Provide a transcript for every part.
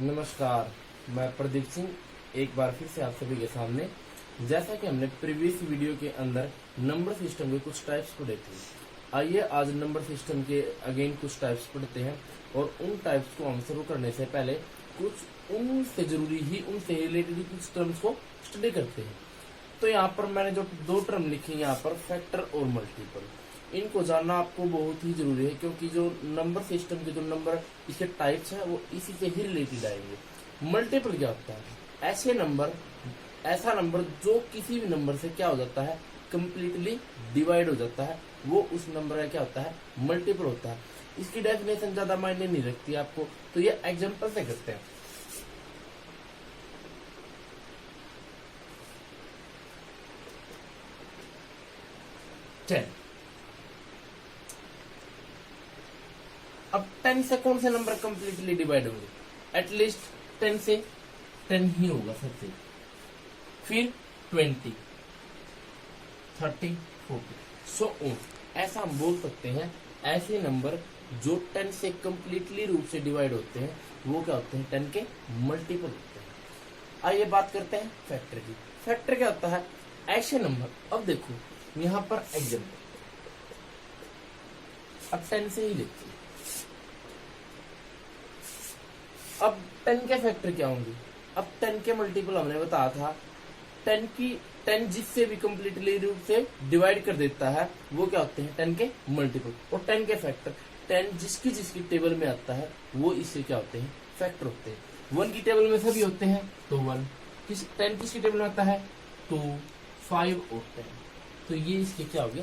नमस्कार, मैं प्रदीप सिंह एक बार फिर से आप सभी के सामने। जैसा कि हमने प्रीवियस वीडियो के अंदर नंबर सिस्टम के कुछ टाइप्स पढ़े थे, आइए आज नंबर सिस्टम के अगेन कुछ टाइप्स पढ़ते हैं और उन टाइप्स को हम शुरू करने से पहले कुछ उनसे जरूरी ही उनसे रिलेटेड कुछ टर्म्स को स्टडी करते हैं। तो यहाँ पर मैंने जो दो टर्म लिखी यहाँ पर फैक्टर और मल्टीपल, इनको जानना आपको बहुत ही जरूरी है क्योंकि जो नंबर सिस्टम के जो नंबर इसके टाइप्स हैं वो इसी से ही रिलेटेड आएंगे। मल्टीपल क्या होता है? ऐसा नंबर जो किसी भी नंबर से क्या हो जाता है, कंप्लीटली डिवाइड हो जाता है, वो उस नंबर का क्या होता है, मल्टीपल होता है। इसकी डेफिनेशन ज्यादा मायने नहीं रखती आपको, तो ये एग्जांपल से करते हैं। अब 10 से कौन से नंबर कंप्लीटली डिवाइड होंगे? एटलीस्ट 10 से 10 ही होगा सबसे, फिर 20, 30, 40 सो ऑन। ऐसा हम बोल सकते हैं ऐसे नंबर जो 10 से कंप्लीटली रूप से डिवाइड होते हैं वो क्या होते हैं, 10 के मल्टीपल होते हैं। आइए बात करते हैं फैक्टर की। फैक्टर क्या होता है? ऐसे नंबर, अब देखो यहां पर एग्जांपल, अब 10 से ही देखते हैं। अब 10 के फैक्टर क्या होंगे? अब 10 के मल्टीपल हमने बताया था, 10 जिससे भी कंप्लीटली रूप से डिवाइड कर देता है वो क्या होते हैं, 10 के मल्टीपल। और 10 के फैक्टर 10 जिसकी टेबल में आता है वो इससे क्या होते हैं, फैक्टर होते हैं। 1 की टेबल में सभी होते हैं तो 1, 10 किसकी टेबल में आता है, 2, 5 और 10, तो ये इसके क्या हो गया,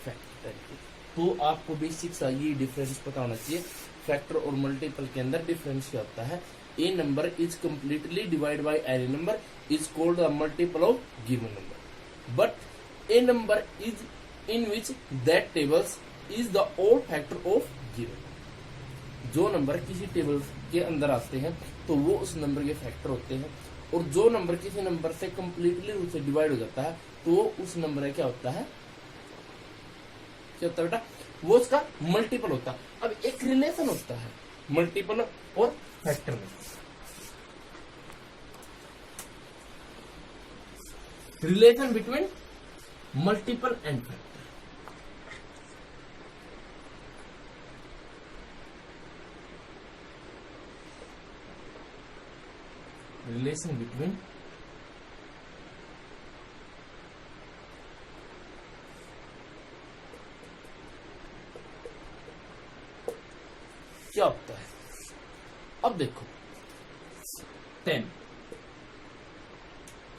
फैक्टर। तो आपको बेसिक सा ये डिफरेंस पता होना चाहिए। फैक्टर और मल्टीपल के अंदर डिफरेंस क्या होता है? A number is completely divide by any number is called the multiple of given number, but a number is in which that tables is the odd factor of given. जो number किसी table के अंदर आते हैं तो वो उस number के फैक्टर होते हैं, और जो नंबर किसी नंबर से कंप्लीटली रूप से डिवाइड हो जाता है तो वो उस नंबर का क्या होता है, क्या होता है बेटा, वो उसका मल्टीपल होता है। अब एक रिलेशन होता है मल्टीपल और फैक्टर में, relation between multiple and factor. Relation between क्या होता है? अब देखो 10,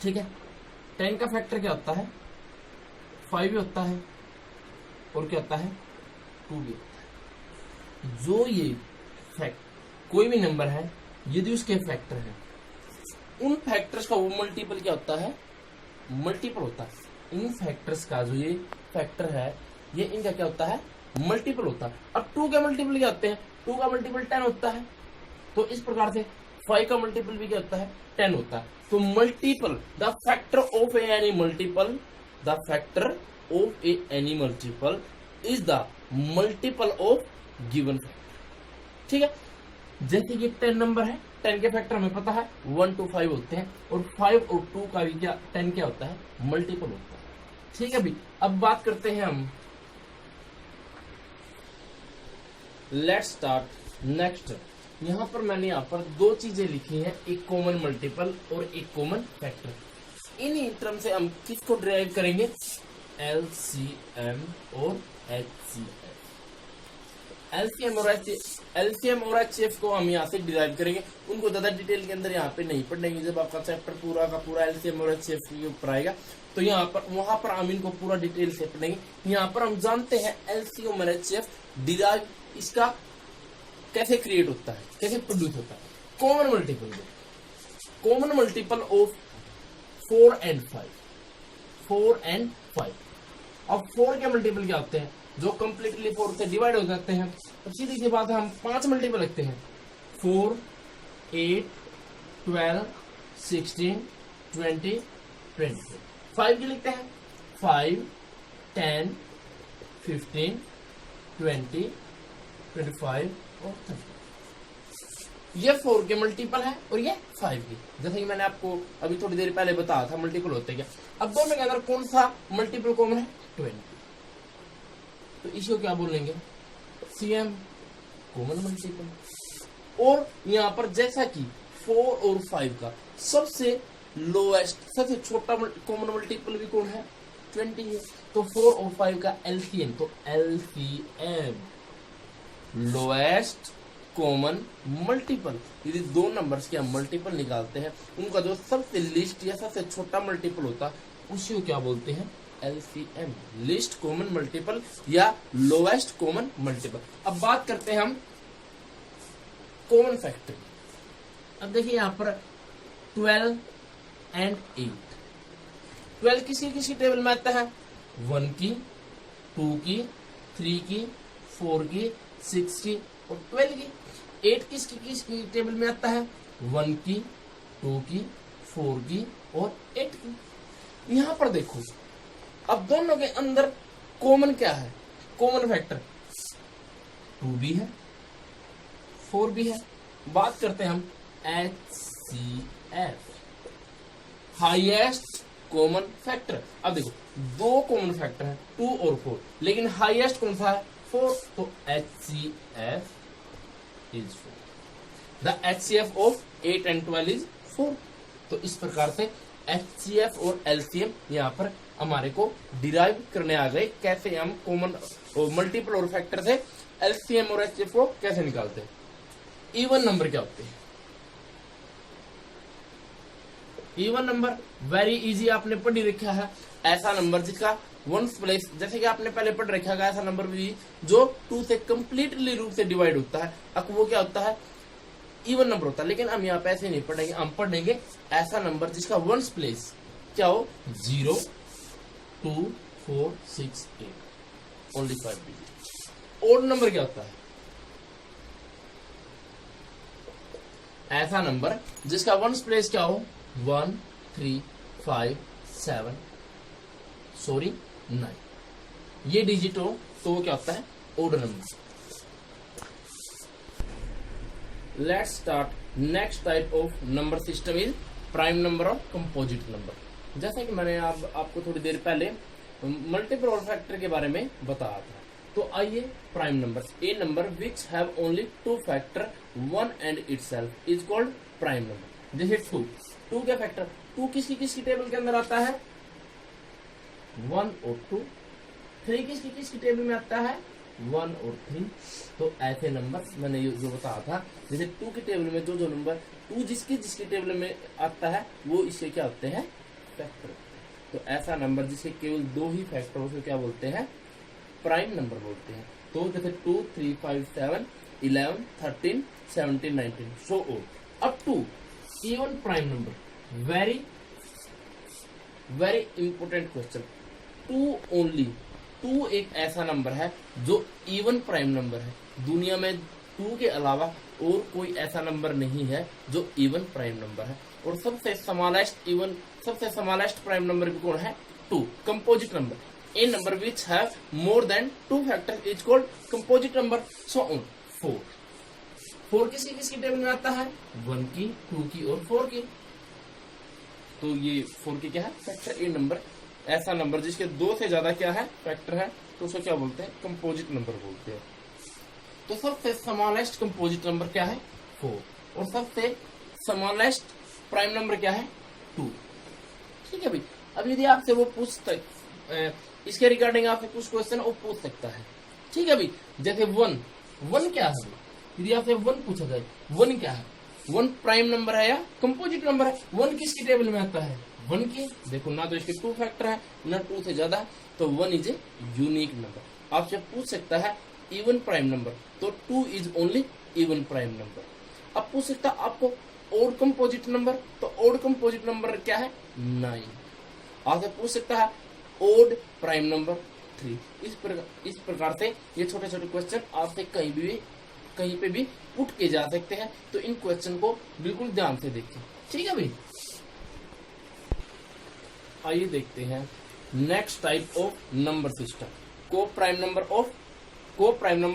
ठीक है, 10 का फैक्टर क्या होता है, 5 भी होता है और क्या होता है, 2 भी होता है। जो ये कोई भी नंबर है यदि उसके फैक्टर है, उन फैक्टर्स का वो मल्टीपल क्या होता है, मल्टीपल होता है। इन फैक्टर्स का जो ये फैक्टर है ये इनका क्या होता है, मल्टीपल होता है। अब 2 के मल्टीपल क्या होते हैं, 2 का मल्टीपल 10 होता है, तो इस प्रकार से 5 का मल्टीपल भी क्या होता है, 10 होता है। तो multiple, the factor of any multiple, the factor of any multiple is the multiple of given factor. ठीक है, जैसे कि 10 नंबर है, 10 के फैक्टर हमें पता है 1 to 5 होते हैं, और 5 और 2 का भी क्या 10 क्या होता है, मल्टीपल होता है। ठीक है भी, अब बात करते हैं हम, लेट्स स्टार्ट नेक्स्ट। यहां पर मैंने यहाँ पर दो चीजें लिखी हैं, एक कॉमन मल्टीपल और एक कॉमन फैक्टर। इन टर्म से हम किसको डिराइव करेंगे, एलसीएम और एचसीएफ। एलसीएम और एचसीएफ को हम यहाँ से डिराइव करेंगे, उनको ज्यादा डिटेल के अंदर यहाँ पे नहीं पढ़ेंगे। जब आपका चैप्टर पूरा का पूरा एलसीएम और एचसीएफ के ऊपर आएगा तो यहाँ पर वहां पर हम इनको पूरा डिटेल से पढ़ेंगे। यहाँ पर हम जानते हैं एलसीएम और एचसीएफ डिराइव इसका कैसे क्रिएट होता है, कैसे प्रोड्यूस होता है। Common multiple of 4 and 5। अब 4 के मल्टीपल क्या होते हैं, जो कंप्लीटली 4 से डिवाइड हो जाते हैं। अब सीधी सी बात है, हम 5 मल्टीपल लिखते हैं, 4, 8, 12, 16, 20, 24। 5 की लिखते हैं, 5, 10, 15, 20, 25 और 30। ये 4 के मल्टीपल है और ये 5 की, जैसे कि मैंने आपको अभी थोड़ी देर पहले बताया था मल्टीपल होते क्या। अब दोनों के अंदर कौन सा मल्टीपल कॉमन है? 20। तो इसको क्या बोलेंगे? CM common multiple. और यहाँ पर जैसा कि 4 और 5 का सबसे लोएस्ट, सबसे छोटा कॉमन मल्टीपल भी कौन है? 20 है। तो 4 और 5 का LCM, तो LCM लोएस्ट कॉमन मल्टीपल, यदि दो नंबर्स के हम मल्टीपल निकालते हैं, उनका जो सबसे लिस्ट या सबसे छोटा मल्टीपल होता है उसी को क्या बोलते हैं? LCM, लिस्ट कॉमन मल्टीपल या लोएस्ट कॉमन मल्टीपल। अब बात करते हैं हम कॉमन फैक्टर। अब देखिए यहाँ पर 12 एंड 8। 12 किसकी टेबल में आता है? 1 की, 2 की, 3 की, 4 की, 6 की और 12 की। 8 किसकी टेबल में आता है? 1 की, 2 की, 4 की और 8 की। यहां पर देखो, अब दोनों के अंदर कॉमन क्या है? कॉमन फैक्टर 2 भी है, 4 भी है। बात करते हैं हम HCF, हाईएस्ट कॉमन फैक्टर। अब देखो, दो कॉमन फैक्टर है 2 और 4, लेकिन हाईएस्ट कौन सा है? 4। तो HCF is 4। The HCF of 8 and 12 is 4। तो इस प्रकार से HCF और LCM यहाँ पर हमारे को डिराइव करने आ गए, कैसे हम कॉमन और मल्टीपल और फैक्टर से LCM और HCF को कैसे निकालते हैं। इवन नंबर क्या होते हैं? इवन नंबर वेरी इजी, आपने पढ़ ही रखा है। ऐसा नंबर जिसका वंस प्लेस, जैसे कि आपने पहले पढ़ रखा है, ऐसा नंबर भी जो 2 से कंप्लीटली रूप से डिवाइड होता है, अब वो क्या होता है? इवन नंबर होता है। लेकिन हम यहाँ पे ऐसे नहीं पढ़ेंगे, हम पढ़ेंगे ऐसा नंबर जिसका वंस प्लेस क्या हो? 0, 2, 4, 6, 8, ओनली 5 डिजिट। ओड नंबर क्या होता है? ऐसा नंबर जिसका वंस प्लेस क्या हो? 1, 3, 5, 7, 9, ये डिजिट हो तो वो क्या होता है? Odd number. Let's start. Next type of number system is prime number और कंपोजिट नंबर। जैसा कि मैंने आपको थोड़ी देर पहले मल्टीपल और फैक्टर के बारे में बताया था। तो आइए, prime number, A number which have only 2 factor 1 and itself is called prime number. जैसे 2 क्या फैक्टर? 2 किसकी टेबल के अंदर आता है? 1 और 2। 3 किसकी टेबल में आता है? 1 और 3। तो ऐसे नंबर मैंने जो बताया था, जैसे 2 की टेबल में जो नंबर 2 जिसकी टेबल में आता है वो इसके क्या होते हैं? फैक्टर। तो ऐसा नंबर जिसके केवल 2 ही फैक्टर हो क्या बोलते हैं? प्राइम नंबर बोलते हैं। तो जैसे 2, 3, 5, 7, 11, 13, 17, 19 so on up to even prime number. Very very important question. 2 only, 2 एक ऐसा नंबर है जो इवन प्राइम नंबर है। दुनिया में 2 के अलावा और कोई ऐसा नंबर नहीं है जो इवन प्राइम नंबर है। और सबसे स्मॉलेस्ट प्राइम नंबर भी कौन है? 2, composite number. A number which have more than 2 factors is called composite number. So on 4 किसकी टेबल में आता है? 1 की, 2 की और 4 की। तो ये 4 की क्या है? फैक्टर। ए नंबर ऐसा नंबर जिसके 2 से ज्यादा क्या है? फैक्टर है, तो उसे क्या बोलते हैं? कंपोजिट नंबर बोलते हैं। तो सबसे स्मॉलेस्ट कंपोजिट नंबर क्या है? 4। और सबसे स्मॉलेस्ट प्राइम नंबर क्या है? 2। ठीक है भाई। अब यदि आपसे वो इसके रिगार्डिंग आपसे कुछ क्वेश्चन वो पूछ सकता है। ठीक है भाई। जैसे 1 क्या है? यदि आपसे 1 पूछा जाए, 1 क्या है? 1 प्राइम नंबर है या कंपोजिट नंबर है? 1 किसकी टेबल में आता है? 1 की। देखो, ना तो इसके 2 फैक्टर है ना 2 से ज्यादा, तो 1 इज ए यूनिक नंबर। आपसे पूछ सकता है इवन प्राइम नंबर, तो 2 is only even prime number. अब पूछ सकता है आपको ओड कंपोजिट नंबर, तो ओड कंपोजिट नंबर क्या है? 9। आपसे पूछ सकता है ओड प्राइम नंबर 3। इस प्रकार से ये छोटे छोटे क्वेश्चन आपसे कहीं पे भी पुट किए जा सकते हैं। तो इन क्वेश्चन को बिल्कुल ध्यान से देखें। ठीक है भाई। आइए देखते हैं next type of number system, coprime number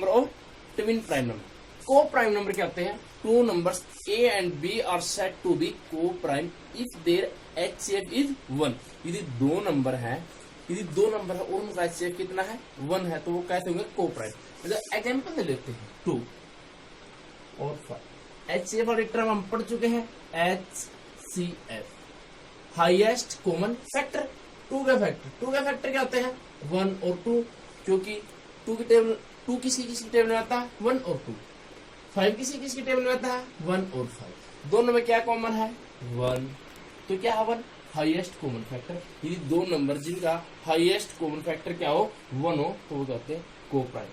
और twin prime number. Coprime number क्या होते हैं? Two numbers A and B are said to be coprime if there HCF is 1। यदि दो नंबर है और उनका HCF कितना है? 1 है, तो वो कैसे होंगे? को प्राइम। मतलब एग्जाम्पल ले लेते हैं 2 और 5। HCF वाली टर्म हम पढ़ चुके हैं, HCF हाईएस्ट कॉमन फैक्टर। 2 का फैक्टर क्या होते हैं? 1 और 2, क्योंकि 2 किसी टेबल में आता है? 1 और 2। 5 किसी टेबल में आता है? 1 और 5। दोनों में क्या कॉमन है? 1। तो क्या है 1? Highest common factor. यदि दो नंबर जिनका हाईएस्ट कॉमन फैक्टर क्या हो? 1 हो, तो वो कहते हैं को प्राइम।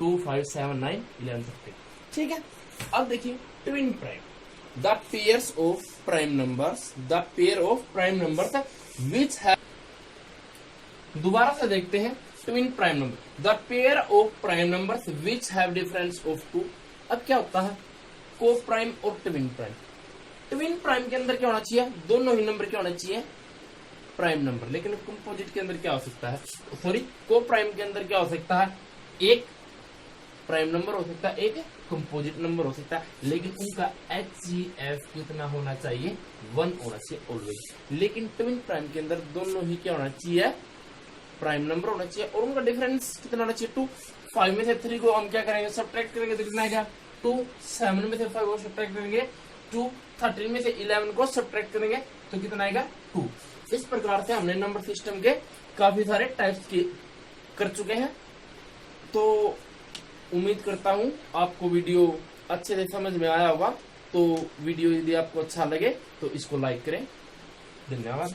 2, 5, 7, 9, 11 तक। ठीक है। अब देखिए twin prime, the pairs of prime numbers, the pair of prime numbers which है। दोबारा से देखते हैं twin prime number, the pair of prime numbers which have difference of 2। अब क्या होता है? को प्राइम और ट्विन प्राइम। ट्विन प्राइम के अंदर क्या होना चाहिए? दोनों ही नंबर क्या होना चाहिए? Prime number. लेकिन कंपोजिट के अंदर क्या हो सकता है? सॉरी, को प्राइम के अंदर क्या हो सकता है? एक प्राइम नंबर हो सकता है, एक कंपोजिट नंबर हो सकता है, लेकिन उनका HCF कितना होना चाहिए? 1 होना चाहिए ऑलवेज। लेकिन ट्विन प्राइम के अंदर दोनों ही क्या होना चाहिए? प्राइम नंबर होना चाहिए, और उनका डिफरेंस कितना होना चाहिए? 2। 5 में से 3 को हम क्या करेंगे? सब्ट्रैक्ट करेंगे तो कितना आएगा? 2। 7 में से 5 को सब्ट्रैक्ट करेंगे 2। 13 में से 11 को सब्ट्रैक्ट करेंगे तो कितना आएगा? 2। इस प्रकार से हमने नंबर सिस्टम के काफी सारे टाइप्स कर चुके हैं। तो उम्मीद करता हूं आपको वीडियो अच्छे से समझ में आया होगा। तो वीडियो यदि आपको अच्छा लगे तो इसको लाइक करें। धन्यवाद।